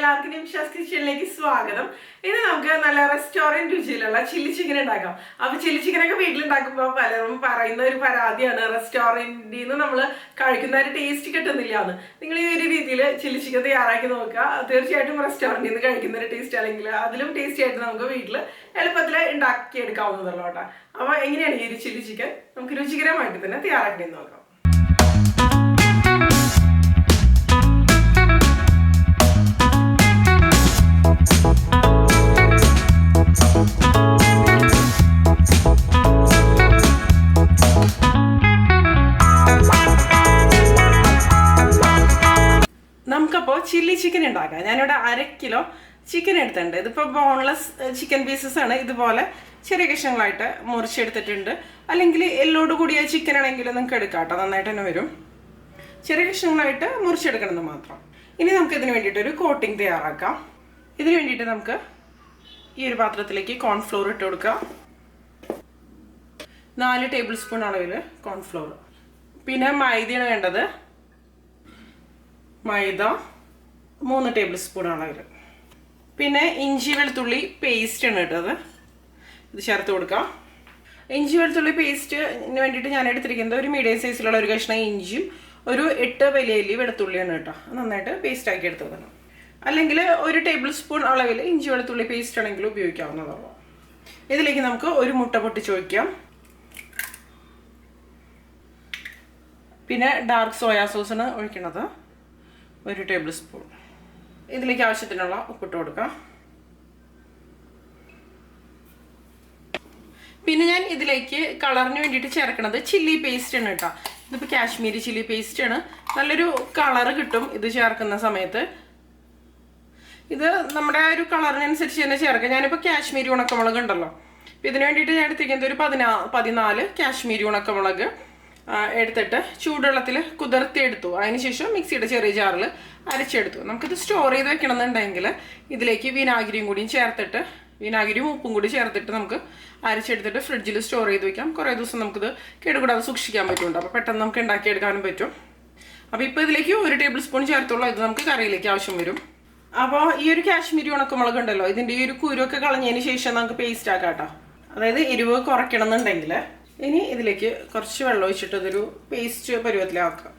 എല്ലാവർക്കും നിമിഷാസ് കിച്ചണിലേക്ക് സ്വാഗതം. ഇനി നമുക്ക് നല്ല റെസ്റ്റോറന്റ് രുചിയിലുള്ള ചില്ലി ചിക്കൻ ഉണ്ടാക്കാം. അപ്പൊ ചില്ലി ചിക്കനൊക്കെ വീട്ടിലുണ്ടാക്കുമ്പോൾ പലരും പറയുന്ന ഒരു പരാതിയാണ്, റെസ്റ്റോറന്റിൽ നിന്ന് നമ്മൾ കഴിക്കുന്ന ഒരു ടേസ്റ്റ് കിട്ടുന്നില്ല എന്ന്. നിങ്ങൾ ഈ ഒരു രീതിയിൽ ചില്ലി ചിക്കൻ തയ്യാറാക്കി നോക്കുക. തീർച്ചയായിട്ടും റെസ്റ്റോറന്റിൽ നിന്ന് കഴിക്കുന്ന ഒരു ടേസ്റ്റ് അല്ലെങ്കിൽ അതിലും ടേസ്റ്റി ആയിട്ട് നമുക്ക് വീട്ടിൽ എളുപ്പത്തിൽ ഉണ്ടാക്കിയെടുക്കാവുന്നതല്ലോ കേട്ടോ. അപ്പൊ എങ്ങനെയാണ് ഈ ഒരു ചില്ലി ചിക്കൻ നമുക്ക് രുചികരമായിട്ട് തന്നെ തയ്യാറാക്കി നോക്കാം. നമുക്കപ്പോൾ ചില്ലി ചിക്കൻ ഉണ്ടാക്കാം. ഞാനിവിടെ 1/2 കിലോ ചിക്കൻ എടുത്തിട്ടുണ്ട്. ഇതിപ്പോൾ ബോൺലെസ് ചിക്കൻ പീസസ് ആണ്. ഇതുപോലെ ചെറിയ കഷ്ണങ്ങളായിട്ട് മുറിച്ചെടുത്തിട്ടുണ്ട്. അല്ലെങ്കിൽ എല്ലോട് കൂടിയ ചിക്കൻ ആണെങ്കിൽ നിങ്ങൾക്ക് എടുക്കാം കേട്ടോ, നന്നായിട്ട് തന്നെ വരും. ചെറിയ കഷ്ണങ്ങളായിട്ട് മുറിച്ചെടുക്കണമെന്ന് മാത്രം. ഇനി നമുക്ക് ഇതിന് വേണ്ടിയിട്ടൊരു കോട്ടിംഗ് തയ്യാറാക്കാം. ഇതിന് വേണ്ടിയിട്ട് നമുക്ക് ഈ ഒരു പാത്രത്തിലേക്ക് കോൺഫ്ലോർ ഇട്ട് കൊടുക്കാം. 4 ടേബിൾ സ്പൂൺ അളവിൽ കോൺഫ്ലോർ. പിന്നെ മൈദയാണ് വേണ്ടത്. മൈദ 3 ടേബിൾ സ്പൂൺ അളവിൽ. പിന്നെ ഇഞ്ചി വെളുത്തുള്ളി പേസ്റ്റ് ആണ് ഇട്ടത്, ഇത് ചേർത്ത് കൊടുക്കാം. ഇഞ്ചി വെളുത്തുള്ളി പേസ്റ്റിന് വേണ്ടിയിട്ട് ഞാൻ എടുത്തിരിക്കുന്നത് ഒരു മീഡിയം സൈസിലുള്ള ഒരു കഷ്ണം ഇഞ്ചിയും ഒരു 8 വലിയ അല്ലി വെളുത്തുള്ളിയാണ് കേട്ടോ. നന്നായിട്ട് പേസ്റ്റ് ആക്കി എടുത്തതാണ്. അല്ലെങ്കിൽ 1 ടേബിൾ സ്പൂൺ അളവിൽ ഇഞ്ചി വെളുത്തുള്ളി പേസ്റ്റ് ആണെങ്കിൽ ഉപയോഗിക്കാവുന്നതാണ്. ഇതിലേക്ക് നമുക്ക് ഒരു മുട്ട പൊട്ടിച്ച് വയ്ക്കാം. പിന്നെ ഡാർക്ക് സോയാ സോസാണ് ഒഴിക്കുന്നത്, 1 ടേബിൾ സ്പൂൺ. ഇതിലേക്ക് ആവശ്യത്തിനുള്ള ഉപ്പിട്ട് കൊടുക്കാം. പിന്നെ ഞാൻ ഇതിലേക്ക് കളറിന് വേണ്ടിയിട്ട് ചേർക്കുന്നത് ചില്ലി പേസ്റ്റ് ആണ് കേട്ടോ. ഇതിപ്പോൾ കാശ്മീരി ചില്ലി പേസ്റ്റ് ആണ്. നല്ലൊരു കളറ് കിട്ടും ഇത് ചേർക്കുന്ന സമയത്ത്. ഇത് നമ്മുടെ ആ ഒരു കളറിനനുസരിച്ച് തന്നെ ചേർക്കാം. ഞാനിപ്പോൾ കാശ്മീരി ഉണക്കമുളക് ഉണ്ടല്ലോ, അപ്പോൾ ഇതിന് വേണ്ടിയിട്ട് ഞാൻ എടുത്തിരിക്കുന്നത് ഒരു 14 കാശ്മീരി ഉണക്കമുളക് എടുത്തിട്ട് ചൂടുവെള്ളത്തിൽ കുതിർത്തിയെടുത്തു. അതിനുശേഷം മിക്സിയുടെ ചെറിയ ജാറിൽ അരച്ചെടുത്തു. നമുക്കിത് സ്റ്റോർ ചെയ്ത് വെക്കണമെന്നുണ്ടെങ്കിൽ ഇതിലേക്ക് വിനാഗിരിയും കൂടിയും ചേർത്തിട്ട്, വിനാഗിരിയും ഉപ്പും കൂടി ചേർത്തിട്ട് നമുക്ക് അരച്ചെടുത്തിട്ട് ഫ്രിഡ്ജിൽ സ്റ്റോർ ചെയ്ത് വെക്കാം. കുറേ ദിവസം നമുക്കിത് കേടുകൂടാതെ സൂക്ഷിക്കാൻ പറ്റുന്നുണ്ട്. അപ്പോൾ പെട്ടെന്ന് നമുക്ക് ഉണ്ടാക്കിയെടുക്കാനും പറ്റും. അപ്പോൾ ഇപ്പോൾ ഇതിലേക്ക് 1 ടേബിൾ സ്പൂൺ ചേർത്തുള്ളൂ. ഇത് നമുക്ക് കറിയിലേക്ക് ആവശ്യം വരും. അപ്പോൾ ഈ ഒരു കാശ്മീരി ഉണക്കമുളക് ഉണ്ടല്ലോ, ഇതിൻ്റെ ഈ ഒരു കുരുവൊക്കെ കളഞ്ഞതിന് ശേഷം നമുക്ക് പേസ്റ്റ് ആക്കാം കേട്ടോ. അതായത് എരിവ് കുറയ്ക്കണം എന്നുണ്ടെങ്കിൽ. ഇനി ഇതിലേക്ക് കുറച്ച് വെള്ളം ഒഴിച്ചിട്ട് ഇതൊരു പേസ്റ്റ് പരുവത്തിലാക്കാം.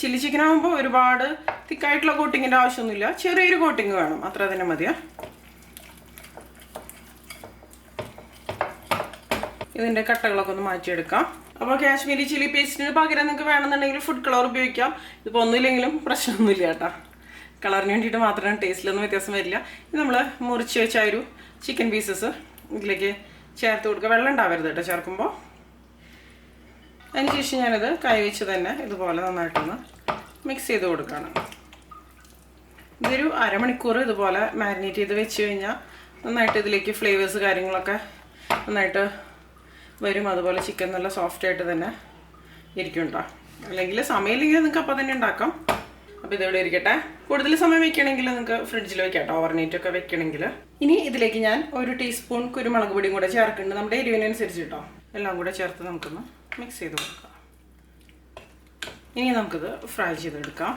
ചില്ലി ചിക്കൻ ആകുമ്പോൾ ഒരുപാട് തിക്കായിട്ടുള്ള കോട്ടിങ്ങിൻ്റെ ആവശ്യമൊന്നുമില്ല, ചെറിയൊരു കോട്ടിങ് വേണം, അത്ര തന്നെ മതിയാ. ഇതിൻ്റെ കട്ടകളൊക്കെ ഒന്ന് മാറ്റിയെടുക്കാം. അപ്പോൾ കാശ്മീരി ചില്ലി പേസ്റ്റിന് പകരം നിങ്ങൾക്ക് വേണമെന്നുണ്ടെങ്കിൽ ഫുഡ് കളർ ഉപയോഗിക്കാം. ഇതിപ്പോൾ ഒന്നുമില്ലെങ്കിലും പ്രശ്നമൊന്നുമില്ല കേട്ടോ. കളറിന് വേണ്ടിയിട്ട് മാത്രമാണ്, ടേസ്റ്റിലൊന്നും വ്യത്യാസം വരില്ല. ഇത് നമ്മൾ മുറിച്ച് വെച്ച ഒരു ചിക്കൻ പീസസ് ഇതിലേക്ക് ചേർത്ത് കൊടുക്കുക. വെള്ളം ഉണ്ടാവരുത് കേട്ടോ ചേർക്കുമ്പോൾ. അതിനുശേഷം ഞാനിത് കൈ വെച്ച് തന്നെ ഇതുപോലെ നന്നായിട്ടൊന്ന് മിക്സ് ചെയ്ത് കൊടുക്കുകയാണ്. ഇതൊരു 1/2 മണിക്കൂർ ഇതുപോലെ മാരിനേറ്റ് ചെയ്ത് വെച്ച് കഴിഞ്ഞാൽ നന്നായിട്ട് ഇതിലേക്ക് ഫ്ലേവേഴ്സ് കാര്യങ്ങളൊക്കെ നന്നായിട്ട് വരും. അതുപോലെ ചിക്കൻ നല്ല സോഫ്റ്റ് ആയിട്ട് തന്നെ ഇരിക്കും കേട്ടോ. അല്ലെങ്കിൽ സമയമില്ലെങ്കിൽ നിങ്ങൾക്ക് അപ്പം തന്നെ ഉണ്ടാക്കാം. അപ്പോൾ ഇതെവിടെ ഇരിക്കട്ടെ. കൂടുതൽ സമയം വെക്കണമെങ്കിൽ നിങ്ങൾക്ക് ഫ്രിഡ്ജിൽ വെക്കാം കേട്ടോ, ഓവർനൈറ്റൊക്കെ വെക്കണമെങ്കിൽ. ഇനി ഇതിലേക്ക് ഞാൻ 1 ടീസ്പൂൺ കുരുമുളക് പൊടിയും കൂടെ ചേർക്കുന്നുണ്ട്, നമ്മുടെ എരിവിനനുസരിച്ച് കേട്ടോ. എല്ലാം കൂടെ ചേർത്ത് നമുക്കൊന്ന് മിക്സ് ചെയ്ത് കൊടുക്കാം. ഇനി നമുക്കിത് ഫ്രൈ ചെയ്തെടുക്കാം.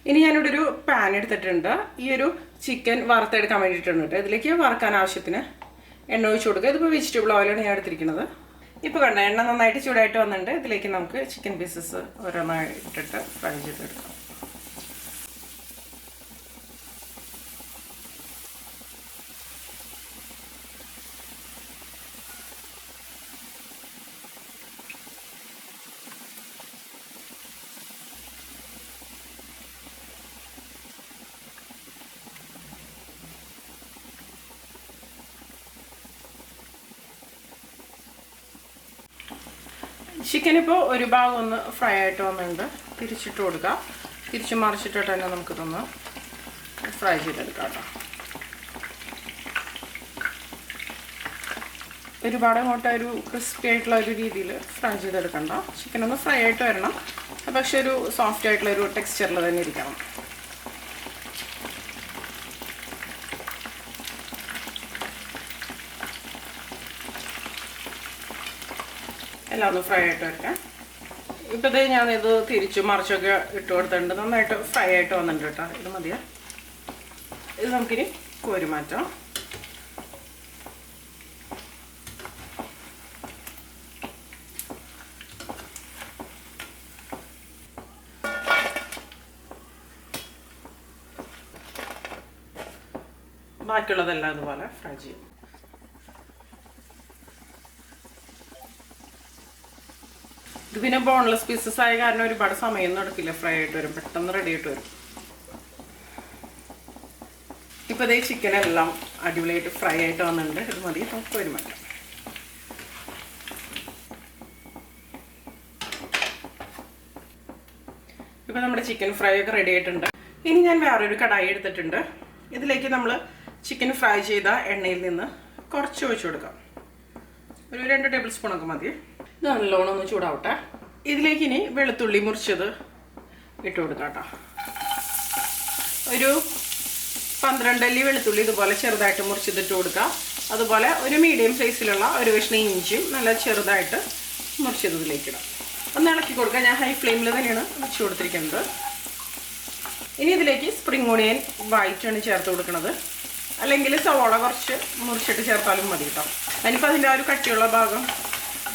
ഇനി ഞാനിവിടെ ഒരു പാൻ എടുത്തിട്ടുണ്ട്. ഈ ഒരു ചിക്കൻ വറുത്തെടുക്കാൻ വേണ്ടിയിട്ടുണ്ട് കേട്ടോ. ഇതിലേക്ക് വറുക്കാൻ ആവശ്യത്തിന് എണ്ണ ഒഴിച്ച് കൊടുക്കുക. ഇതിപ്പോൾ വെജിറ്റബിൾ ഓയിലാണ് ഞാൻ എടുത്തിരിക്കുന്നത്. ഇപ്പോൾ കണ്ട എണ്ണ നന്നായിട്ട് ചൂടായിട്ട് വന്നിട്ടുണ്ട്. ഇതിലേക്ക് നമുക്ക് ചിക്കൻ പീസസ് ഓരോന്നായി ഇട്ടിട്ട് ഫ്രൈ ചെയ്തെടുക്കാം. ചിക്കൻ ഇപ്പോൾ ഒരു ഭാഗം ഒന്ന് ഫ്രൈ ആയിട്ട് വന്നിട്ടുണ്ട്. തിരിച്ചിട്ട് കൊടുക്കുക. തിരിച്ച് മറിച്ചിട്ടിട്ട് തന്നെ നമുക്കിതൊന്ന് ഫ്രൈ ചെയ്തെടുക്കാം കേട്ടോ. ഒരുപാട് അങ്ങോട്ട് ഒരു ക്രിസ്പി ആയിട്ടുള്ള ഒരു രീതിയിൽ ഫ്രൈ ചെയ്തെടുക്കണ്ട. ചിക്കൻ ഒന്ന് ഫ്രൈ ആയിട്ട് വരണം, പക്ഷെ ഒരു സോഫ്റ്റ് ആയിട്ടുള്ള ഒരു ടെക്സ്ചറിൽ തന്നെ ഇരിക്കണം. എല്ലാം ഒന്ന് ഫ്രൈ ആയിട്ട് വരട്ടെ. ഇപ്പോൾ ഇത് ഞാനിത് തിരിച്ചു മറിച്ചൊക്കെ ഇട്ട് കൊടുത്തിട്ടുണ്ട്. നന്നായിട്ട് ഫ്രൈ ആയിട്ട് വന്നിട്ടുണ്ട് കേട്ടോ. ഇത് മതിയാ. ഇത് നമുക്കിനി കോരി മാറ്റാം. ബാക്കിയുള്ളതെല്ലാം ഇതുപോലെ ഫ്രൈ ചെയ്യും. ഇത് പിന്നെ ബോൺലെസ് പീസസ് ആയ കാരണം ഒരുപാട് സമയമൊന്നും എടുക്കില്ല, ഫ്രൈ ആയിട്ട് വരും, പെട്ടെന്ന് റെഡി ആയിട്ട് വരും. ഇപ്പോൾ ഇതേ ചിക്കൻ എല്ലാം അടിപൊളിയായിട്ട് ഫ്രൈ ആയിട്ട് വന്നിട്ടുണ്ട്. ഇത് മതി, നമുക്ക് ഒരു മാറ്റാം. ഇപ്പോൾ നമ്മുടെ ചിക്കൻ ഫ്രൈ ഒക്കെ റെഡി ആയിട്ടുണ്ട്. ഇനി ഞാൻ വേറൊരു കടായി എടുത്തിട്ടുണ്ട്. ഇതിലേക്ക് നമ്മൾ ചിക്കൻ ഫ്രൈ ചെയ്ത എണ്ണയിൽ നിന്ന് കുറച്ച് ഒഴിച്ചു കൊടുക്കാം. ഒരു 2 ടേബിൾ സ്പൂണൊക്കെ മതി. ഇത് നല്ലോണം ഒന്ന് ചൂടാവട്ടെ. ഇതിലേക്ക് ഇനി വെളുത്തുള്ളി മുറിച്ചത് ഇട്ട് കൊടുക്കാം കേട്ടോ. ഒരു 12 അല്ലി വെളുത്തുള്ളി ഇതുപോലെ ചെറുതായിട്ട് മുറിച്ചിട്ട് കൊടുക്കുക. അതുപോലെ ഒരു മീഡിയം സൈസിലുള്ള ഒരു കഷ്ണം ഇഞ്ചിയും നല്ല ചെറുതായിട്ട് മുറിച്ചത് ഇതിലേക്ക് ഇടാം. ഒന്ന് ഇളക്കി കൊടുക്കുക. ഞാൻ ഹൈ ഫ്ലെയിമിൽ തന്നെയാണ് വെച്ച് കൊടുത്തിരിക്കുന്നത്. ഇനി ഇതിലേക്ക് സ്പ്രിംഗ് ഓണിയൻ വൈറ്റാണ് ചേർത്ത് കൊടുക്കുന്നത്. അല്ലെങ്കിൽ സവോള കുറച്ച് മുറിച്ചിട്ട് ചേർത്താലും മതി കേട്ടോ. ഞാനിപ്പോൾ അതിൻ്റെ ആ ഒരു കട്ടിയുള്ള ഭാഗം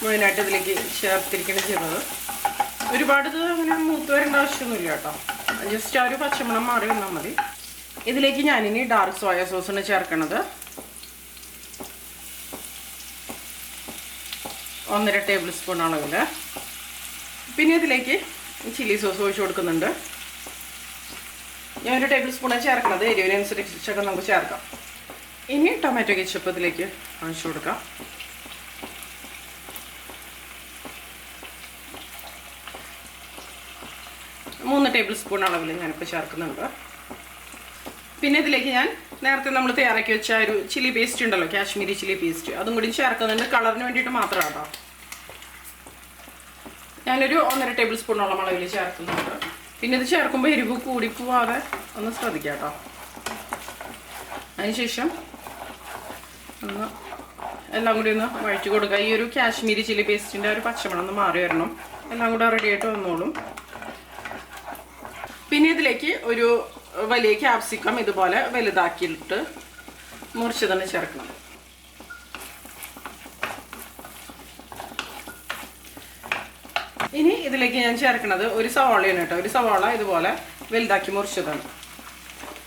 മുഴുവനായിട്ട് ഇതിലേക്ക് ചേർത്തിരിക്കുകയാണ് ചെയ്തത്. ഒരുപാട് ഇത് അങ്ങനെ മൂത്ത് വരേണ്ട ആവശ്യമൊന്നുമില്ല കേട്ടോ. ജസ്റ്റ് ആ ഒരു പച്ചമണം മാറി വന്നാൽ മതി. ഇതിലേക്ക് ഞാനിനി ഡാർക്ക് സോയ സോസാണ് ചേർക്കണത്. 1.5 ടേബിൾ സ്പൂൺ അളവിൽ. പിന്നെ ഇതിലേക്ക് ചില്ലി സോസ് ഒഴിച്ച് കൊടുക്കുന്നുണ്ട്. ഞാൻ 1 ടേബിൾ സ്പൂണാണ് ചേർക്കുന്നത്. എരിവിനനുസരിച്ചൊക്കെ നമുക്ക് ചേർക്കാം. ഇനി ടൊമാറ്റോ കെച്ചപ്പ് ഇതിലേക്ക് ഒഴിച്ച് കൊടുക്കാം. മൂന്ന് ടേബിൾ സ്പൂൺ അളവിൽ ഞാനിപ്പോൾ ചേർക്കുന്നുണ്ട്. പിന്നെ ഇതിലേക്ക് ഞാൻ നേരത്തെ നമ്മൾ തയ്യാറാക്കി വെച്ച ഒരു ചില്ലി പേസ്റ്റ് ഉണ്ടല്ലോ, കാശ്മീരി ചില്ലി പേസ്റ്റ്, അതും കൂടി ചേർക്കുന്നുണ്ട്. കളറിന് വേണ്ടിയിട്ട് മാത്രമാണ് കേട്ടോ. ഞാനൊരു 1.5 ടേബിൾ സ്പൂണോളം അളവിൽ ചേർക്കുന്നുണ്ട്. പിന്നെ ഇത് ചേർക്കുമ്പോൾ എരിവ് കൂടിപ്പോവാതെ ഒന്ന് ശ്രദ്ധിക്കാം കേട്ടോ. അതിനുശേഷം ഒന്ന് എല്ലാം കൂടി ഒന്ന് വഴറ്റി കൊടുക്കുക. ഈ ഒരു കാശ്മീരി ചില്ലി പേസ്റ്റിൻ്റെ ഒരു പച്ചമണം ഒന്ന് മാറി വരണം. എല്ലാം കൂടെ റെഡി ആയിട്ട് വന്നോളും. പിന്നെ ഇതിലേക്ക് ഒരു വലിയ ക്യാപ്സിക്കം ഇതുപോലെ വലുതാക്കിയിട്ട് മുറിച്ച് തന്നെ ചേർക്കണം. ഇനി ഇതിലേക്ക് ഞാൻ ചേർക്കുന്നത് ഒരു സവാളയാണ് കേട്ടോ. ഒരു സവാള ഇതുപോലെ വലുതാക്കി മുറിച്ചതാണ്.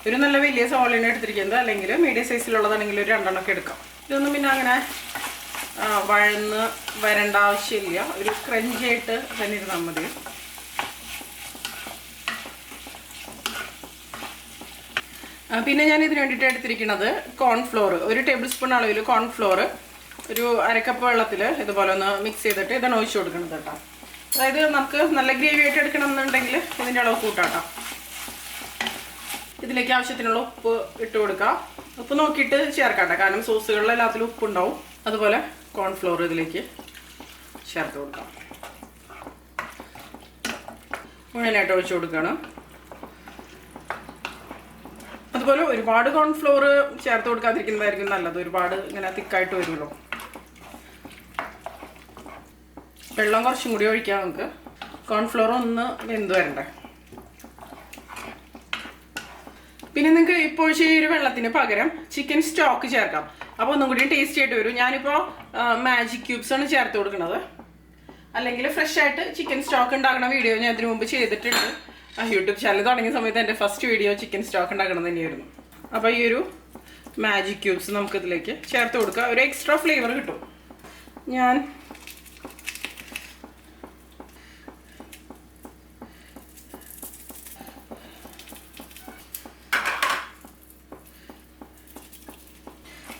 ഒരു നല്ല വലിയ സവാളയാണ് എടുത്തിരിക്കുന്നത്. അല്ലെങ്കിൽ മീഡിയം സൈസിലുള്ളതാണെങ്കിൽ ഒരു 2 എണ്ണമൊക്കെ എടുക്കാം. ഇതൊന്നും പിന്നെ അങ്ങനെ വഴന്ന് വരേണ്ട ആവശ്യമില്ല. ഒരു ക്രഞ്ചായിട്ട് തന്നെ ഇരുന്നാൽ മതി. പിന്നെ ഞാൻ ഇതിന് വേണ്ടിയിട്ട് എടുത്തിരിക്കുന്നത് കോൺഫ്ലോർ. 1 ടേബിൾ സ്പൂൺ അളവിൽ കോൺഫ്ലോർ ഒരു 1/2 കപ്പ് വെള്ളത്തിൽ ഇതുപോലെ ഒന്ന് മിക്സ് ചെയ്തിട്ട് ഇതാണ് ഒഴിച്ച് കൊടുക്കുന്നത് കേട്ടോ. അതായത് നമുക്ക് നല്ല ഗ്രേവി ആയിട്ട് എടുക്കണം എന്നുണ്ടെങ്കിൽ ഇതിൻ്റെ അളവ് കൂട്ടാട്ടോ. ഇതിലേക്ക് ആവശ്യത്തിനുള്ള ഉപ്പ് ഇട്ട് കൊടുക്കുക. ഉപ്പ് നോക്കിയിട്ട് ചേർക്കാട്ടോ, കാരണം സോസുകളിൽ എല്ലാത്തിലും ഉപ്പുണ്ടാവും. അതുപോലെ കോൺഫ്ലോർ ഇതിലേക്ക് ചേർത്ത് കൊടുക്കാം. മുഴുവനായിട്ട് ഒഴിച്ച് കൊടുക്കണം. അതുപോലെ ഒരുപാട് കോൺഫ്ലോർ ചേർത്ത് കൊടുക്കാതിരിക്കുന്നതായിരിക്കും നല്ലത്. ഒരുപാട് ഇങ്ങനെ തിക്കായിട്ട് വരുമല്ലോ. വെള്ളം കുറച്ചും കൂടി ഒഴിക്കാം നമുക്ക്. കോൺഫ്ലോർ ഒന്ന് വെന്ത് വരണ്ടേ. പിന്നെ നിങ്ങൾക്ക് ഇപ്പോൾ ഈ ഒരു വെള്ളത്തിന് പകരം ചിക്കൻ സ്റ്റോക്ക് ചേർക്കാം. അപ്പോൾ ഒന്നും കൂടി ടേസ്റ്റി ആയിട്ട് വരും. ഞാനിപ്പോൾ മാജിക് ക്യൂബ്സ് ആണ് ചേർത്ത് കൊടുക്കുന്നത്. അല്ലെങ്കിൽ ഫ്രഷ് ആയിട്ട് ചിക്കൻ സ്റ്റോക്ക് ഉണ്ടാക്കുന്ന വീഡിയോ ഞാൻ ഇതിനു മുമ്പ് ചെയ്തിട്ടുണ്ട്. യൂട്യൂബ് ചാനൽ തുടങ്ങിയ സമയത്ത് എൻ്റെ ഫസ്റ്റ് വീഡിയോ ചിക്കൻ സ്റ്റോക്ക് ഉണ്ടാക്കണം തന്നെയായിരുന്നു. അപ്പോൾ ഈ ഒരു മാജിക് ക്യൂബ്സ് നമുക്കിതിലേക്ക് ചേർത്ത് കൊടുക്കുക. ഒരു എക്സ്ട്രാ ഫ്ലേവർ കിട്ടും.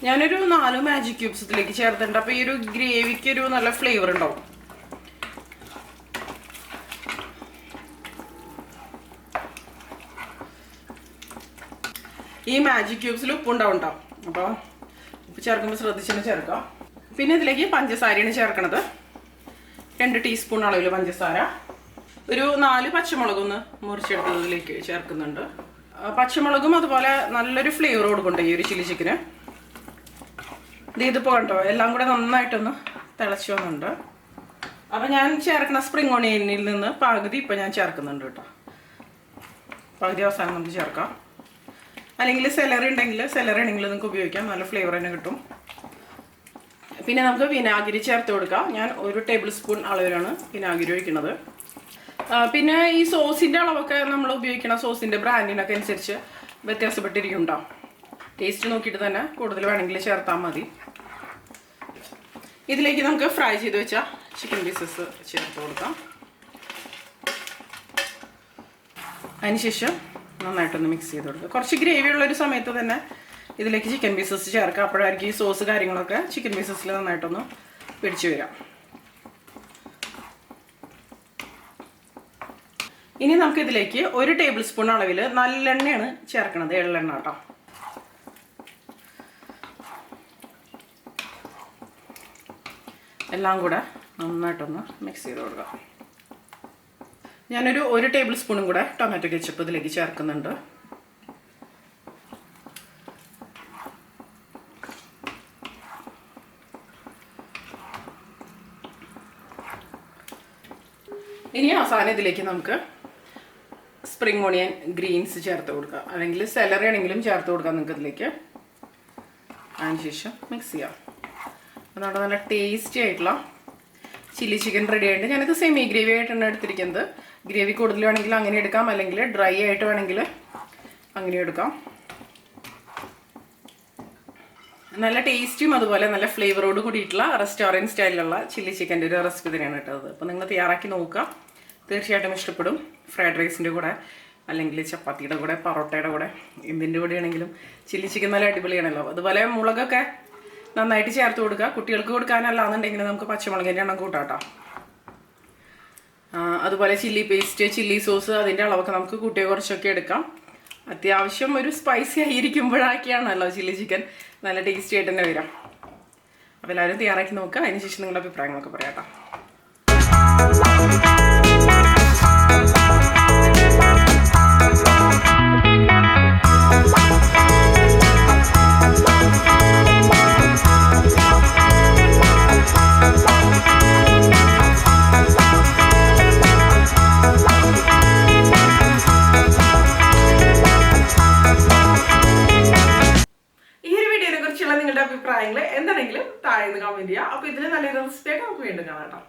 ഞാനൊരു 4 മാജിക് ക്യൂബ്സ് ഇതിലേക്ക് ചേർത്തിട്ടുണ്ട്. അപ്പോൾ ഈ ഒരു ഗ്രേവിക്ക് ഒരു നല്ല ഫ്ലേവർ ഉണ്ടാവും. ഈ മാജിക് ക്യൂബ്സിൽ ഉപ്പുണ്ടാവും കേട്ടോ. അപ്പോൾ ഉപ്പ് ചേർക്കുമ്പോൾ ശ്രദ്ധിച്ചാണ് ചേർക്കാം. പിന്നെ ഇതിലേക്ക് പഞ്ചസാരയാണ് ചേർക്കണത്. 2 ടീസ്പൂൺ അളവിൽ പഞ്ചസാര. ഒരു 4 പച്ചമുളകൊന്ന് മുറിച്ചെടുത്തത് ഇതിലേക്ക് ചേർക്കുന്നുണ്ട്. പച്ചമുളകും അതുപോലെ നല്ലൊരു ഫ്ലേവർ കൊടുക്കുന്നുണ്ട് ഈ ഒരു ചില്ലി ചിക്കന്. ഇതിപ്പോൾ കണ്ടോ എല്ലാം കൂടെ നന്നായിട്ടൊന്ന് തിളച്ച് വന്നുണ്ട്. അപ്പോൾ ഞാൻ ചേർക്കുന്ന സ്പ്രിംഗ് ഓണിയനിൽ നിന്ന് പകുതി ഇപ്പോൾ ഞാൻ ചേർക്കുന്നുണ്ട് കേട്ടോ. പകുതി അവസാനം നമുക്ക് ചേർക്കാം. അല്ലെങ്കിൽ സെലറി ഉണ്ടെങ്കിൽ സെലറി ആണെങ്കിൽ നിങ്ങൾക്ക് ഉപയോഗിക്കാം, നല്ല ഫ്ലേവർ തന്നെ കിട്ടും. പിന്നെ നമുക്ക് വിനാഗിരി ചേർത്ത് കൊടുക്കാം. ഞാൻ 1 ടേബിൾ സ്പൂൺ അളവിലാണ് വിനാഗിരി ഒഴിക്കുന്നത്. പിന്നെ ഈ സോസിൻ്റെ അളവൊക്കെ നമ്മൾ ഉപയോഗിക്കുന്ന സോസിൻ്റെ ബ്രാൻഡിനൊക്കെ അനുസരിച്ച് വ്യത്യാസപ്പെട്ടിരിക്കുന്നുണ്ടാവും. ടേസ്റ്റ് നോക്കിയിട്ട് തന്നെ കൂടുതൽ വേണമെങ്കിൽ ചേർത്താൽ മതി. ഇതിലേക്ക് നമുക്ക് ഫ്രൈ ചെയ്ത് വെച്ച ചിക്കൻ പീസസ് ചേർത്ത് കൊടുക്കാം. അതിനുശേഷം നന്നായിട്ടൊന്ന് മിക്സ് ചെയ്ത് കൊടുക്കുക. കുറച്ച് ഗ്രേവി ഉള്ളൊരു സമയത്ത് തന്നെ ഇതിലേക്ക് ചിക്കൻ പീസസ് ചേർക്കുക. അപ്പോഴായിരിക്കും ഈ സോസ് കാര്യങ്ങളൊക്കെ ചിക്കൻ പീസസിൽ നന്നായിട്ടൊന്ന് പിടിച്ചു വരാം. ഇനി നമുക്ക് ഇതിലേക്ക് 1 ടേബിൾ സ്പൂൺ അളവിൽ നല്ലെണ്ണയാണ് ചേർക്കണത്, എള്ളെണ്ണ കേട്ടോ. എല്ലാം കൂടെ നന്നായിട്ടൊന്ന് മിക്സ് ചെയ്ത് കൊടുക്കാം. ഞാനൊരു 1 ടേബിൾ സ്പൂണും കൂടെ ടൊമാറ്റോ കെച്ചപ്പ് ഇതിലേക്ക് ചേർക്കുന്നുണ്ട്. ഇനി അവസാനം ഇതിലേക്ക് നമുക്ക് സ്പ്രിംഗ് ഓണിയൻ ഗ്രീൻസ് ചേർത്ത് കൊടുക്കാം, അല്ലെങ്കിൽ സെലറി ആണെങ്കിലും ചേർത്ത് കൊടുക്കാം നിങ്ങൾക്ക് ഇതിലേക്ക്. അതിനുശേഷം മിക്സ് ചെയ്യാം. അതുകൊണ്ട് നല്ല ടേസ്റ്റി ആയിട്ടുള്ള ചില്ലി ചിക്കൻ റെഡി ആയിട്ട്. ഞാനിത് സെമി ഗ്രേവി ആയിട്ടാണ് എടുത്തിരിക്കുന്നത്. ഗ്രേവി കൂടുതൽ വേണമെങ്കിൽ അങ്ങനെ എടുക്കാം, അല്ലെങ്കിൽ ഡ്രൈ ആയിട്ട് വേണമെങ്കിൽ അങ്ങനെ എടുക്കാം. നല്ല ടേസ്റ്റിയും അതുപോലെ നല്ല ഫ്ലേവറോട് കൂടിയിട്ടുള്ള റെസ്റ്റോറൻറ്റ് സ്റ്റൈലിലുള്ള ചില്ലി ചിക്കൻ്റെ ഒരു റെസിപ്പി തന്നെയാണ് ഇട്ടത്. അപ്പോൾ നിങ്ങൾ തയ്യാറാക്കി നോക്കുക, തീർച്ചയായിട്ടും ഇഷ്ടപ്പെടും. ഫ്രൈഡ് റൈസിൻ്റെ കൂടെ, അല്ലെങ്കിൽ ചപ്പാത്തിയുടെ കൂടെ, പൊറോട്ടയുടെ കൂടെ, എന്തിൻ്റെ കൂടെ ആണെങ്കിലും ചില്ലി ചിക്കൻ നല്ല അടിപൊളിയാണല്ലോ. അതുപോലെ മുളകൊക്കെ നന്നായിട്ട് ചേർത്ത് കൊടുക്കുക. കുട്ടികൾക്ക് കൊടുക്കാനല്ലാന്നുണ്ടെങ്കിൽ നമുക്ക് പച്ചമുളകിൻ്റെ എണ്ണം കൂട്ടാട്ടോ. അതുപോലെ ചില്ലി പേസ്റ്റ്, ചില്ലി സോസ്, അതിൻ്റെ അളവൊക്കെ നമുക്ക് കൂട്ടിയ കുറച്ചൊക്കെ എടുക്കാം. അത്യാവശ്യം ഒരു സ്പൈസി ആയിരിക്കുമ്പോഴൊക്കെയാണല്ലോ ചില്ലി ചിക്കൻ നല്ല ടേസ്റ്റി ആയിട്ട് തന്നെ വരാം. അപ്പോൾ എല്ലാവരും തയ്യാറാക്കി നോക്കുക. അതിനുശേഷം നിങ്ങളുടെ അഭിപ്രായങ്ങളൊക്കെ പറയാട്ടോ. നിങ്ങളുടെ അഭിപ്രായങ്ങൾ എന്താണെങ്കിലും താഴെ നിന്ന് കമന്റ് ചെയ്യുക. അപ്പോൾ ഇതിൽ നല്ലൊരു റെസിപ്പി ആയിട്ട് നമുക്ക് വീണ്ടും കാണാം കേട്ടോ.